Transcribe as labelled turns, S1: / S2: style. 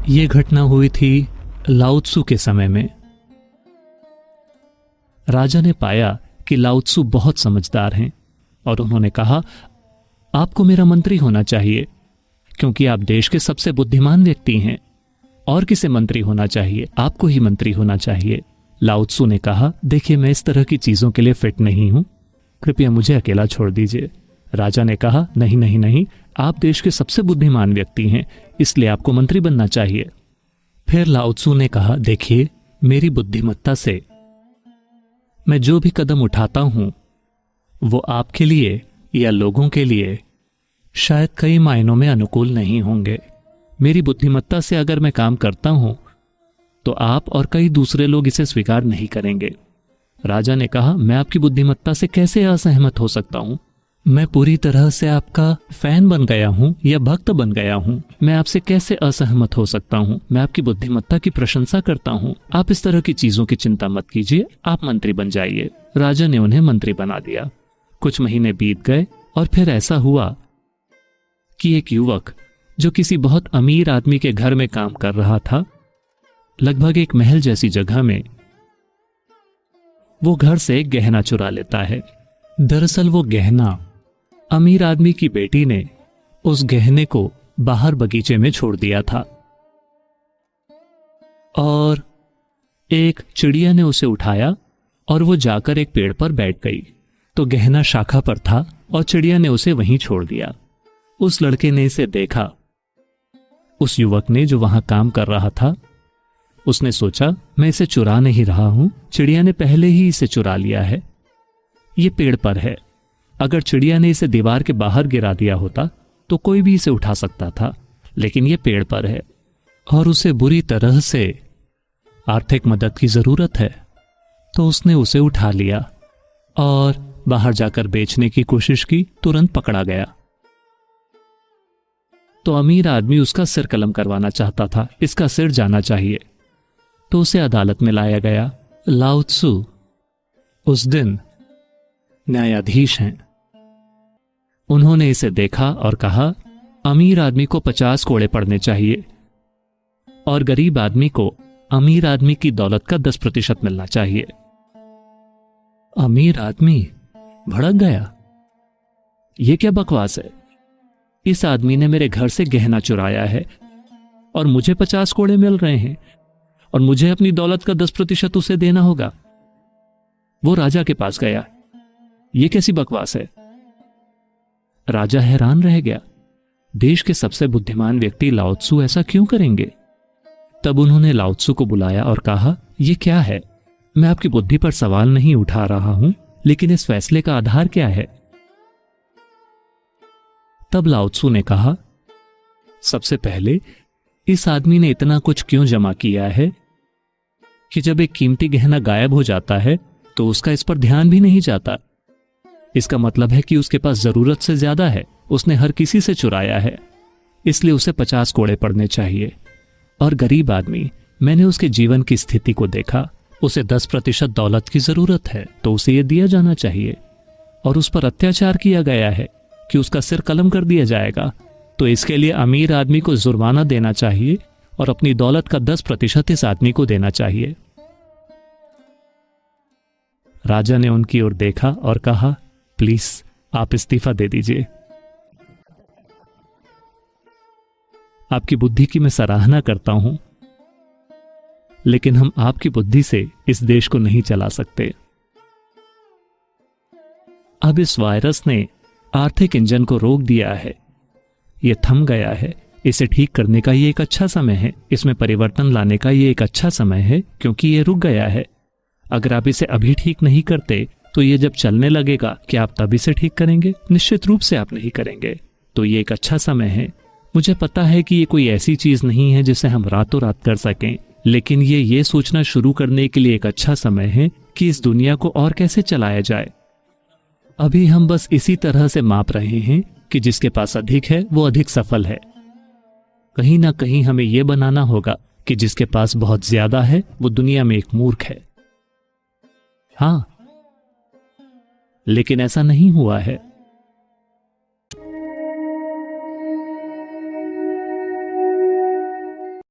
S1: ये घटना हुई थी लाओ त्सु के समय में। राजा ने पाया कि लाओ त्सु बहुत समझदार हैं और उन्होंने कहा, आपको मेरा मंत्री होना चाहिए क्योंकि आप देश के सबसे बुद्धिमान व्यक्ति हैं। और किसे मंत्री होना चाहिए? आपको ही मंत्री होना चाहिए। लाओ त्सु ने कहा, देखिए मैं इस तरह की चीजों के लिए फिट नहीं हूं, कृपया मुझे अकेला छोड़ दीजिए। राजा ने कहा, नहीं नहीं नहीं, आप देश के सबसे बुद्धिमान व्यक्ति हैं, इसलिए आपको मंत्री बनना चाहिए। फिर लाओ त्सु ने कहा, देखिए मेरी बुद्धिमत्ता से मैं जो भी कदम उठाता हूं वो आपके लिए या लोगों के लिए शायद कई मायनों में अनुकूल नहीं होंगे। मेरी बुद्धिमत्ता से अगर मैं काम करता हूं तो आप और कई दूसरे लोग इसे स्वीकार नहीं करेंगे। राजा ने कहा, मैं आपकी बुद्धिमत्ता से कैसे असहमत हो सकता हूं? मैं पूरी तरह से आपका फैन बन गया हूं या भक्त बन गया हूं। मैं आपसे कैसे असहमत हो सकता हूं? मैं आपकी बुद्धिमत्ता की प्रशंसा करता हूं। आप इस तरह की चीजों की चिंता मत कीजिए, आप मंत्री बन जाइए। राजा ने उन्हें मंत्री बना दिया। कुछ महीने बीत गए और फिर ऐसा हुआ कि एक युवक जो किसी बहुत अमीर आदमी के घर में काम कर रहा था, लगभग एक महल जैसी जगह में, वो घर से एक गहना चुरा लेता है। दरअसल वो गहना अमीर आदमी की बेटी ने उस गहने को बाहर बगीचे में छोड़ दिया था और एक चिड़िया ने उसे उठाया और वो जाकर एक पेड़ पर बैठ गई। तो गहना शाखा पर था और चिड़िया ने उसे वहीं छोड़ दिया। उस लड़के ने इसे देखा। उस युवक ने जो वहां काम कर रहा था, उसने सोचा, मैं इसे चुरा नहीं रहा हूं, चिड़िया ने पहले ही इसे चुरा लिया है। ये पेड़ पर है, अगर चिड़िया ने इसे दीवार के बाहर गिरा दिया होता तो कोई भी इसे उठा सकता था, लेकिन ये पेड़ पर है और उसे बुरी तरह से आर्थिक मदद की जरूरत है। तो उसने उसे उठा लिया और बाहर जाकर बेचने की कोशिश की, तुरंत पकड़ा गया। तो अमीर आदमी उसका सिर कलम करवाना चाहता था, इसका सिर जाना चाहिए। तो उसे अदालत में लाया गया। लाओ त्सु उस दिन न्यायाधीश हैं। उन्होंने इसे देखा और कहा, अमीर आदमी को 50 कोड़े पड़ने चाहिए और गरीब आदमी को अमीर आदमी की दौलत का 10% मिलना चाहिए। अमीर आदमी भड़क गया, यह क्या बकवास है? इस आदमी ने मेरे घर से गहना चुराया है और मुझे 50 कोड़े मिल रहे हैं और मुझे अपनी दौलत का 10% उसे देना होगा। वो राजा के पास गया, ये कैसी बकवास है? राजा हैरान रह गया, देश के सबसे बुद्धिमान व्यक्ति लाओ त्सु ऐसा क्यों करेंगे? तब उन्होंने लाओ त्सु को बुलाया और कहा, यह क्या है? मैं आपकी बुद्धि पर सवाल नहीं उठा रहा हूं, लेकिन इस फैसले का आधार क्या है? तब लाओ त्सु ने कहा, सबसे पहले इस आदमी ने इतना कुछ क्यों जमा किया है कि जब एक कीमती गहना गायब हो जाता है तो उसका इस पर ध्यान भी नहीं जाता। इसका मतलब है कि उसके पास जरूरत से ज्यादा है, उसने हर किसी से चुराया है, इसलिए उसे 50 कोड़े पड़ने चाहिए। और गरीब आदमी, मैंने उसके जीवन की स्थिति को देखा, उसे 10% दौलत की जरूरत है, तो उसे यह दिया जाना चाहिए। और उस पर अत्याचार किया गया है कि उसका सिर कलम कर दिया जाएगा, तो इसके लिए अमीर आदमी को जुर्माना देना चाहिए और अपनी दौलत का 10% इस आदमी को देना चाहिए। राजा ने उनकी ओर देखा और कहा, प्लीज आप इस्तीफा दे दीजिए। आपकी बुद्धि की मैं सराहना करता हूं, लेकिन हम आपकी बुद्धि से इस देश को नहीं चला सकते। अब इस वायरस ने आर्थिक इंजन को रोक दिया है, यह थम गया है। इसे ठीक करने का ये एक अच्छा समय है, इसमें परिवर्तन लाने का ये एक अच्छा समय है, क्योंकि ये रुक गया है। अगर आप इसे अभी ठीक नहीं करते तो ये जब चलने लगेगा, क्या आप तब इसे ठीक करेंगे? निश्चित रूप से आप नहीं करेंगे। तो ये एक अच्छा समय है। मुझे पता है कि ये कोई ऐसी चीज नहीं है जिसे हम रातों रात कर सकें, लेकिन ये सोचना शुरू करने के लिए एक अच्छा समय है कि इस दुनिया को और कैसे चलाया जाए। अभी हम बस इसी तरह से माप रहे हैं कि जिसके पास अधिक है वो अधिक सफल है। कहीं ना कहीं हमें यह बनाना होगा कि जिसके पास बहुत ज्यादा है वो दुनिया में एक मूर्ख है। हां, लेकिन ऐसा नहीं हुआ है।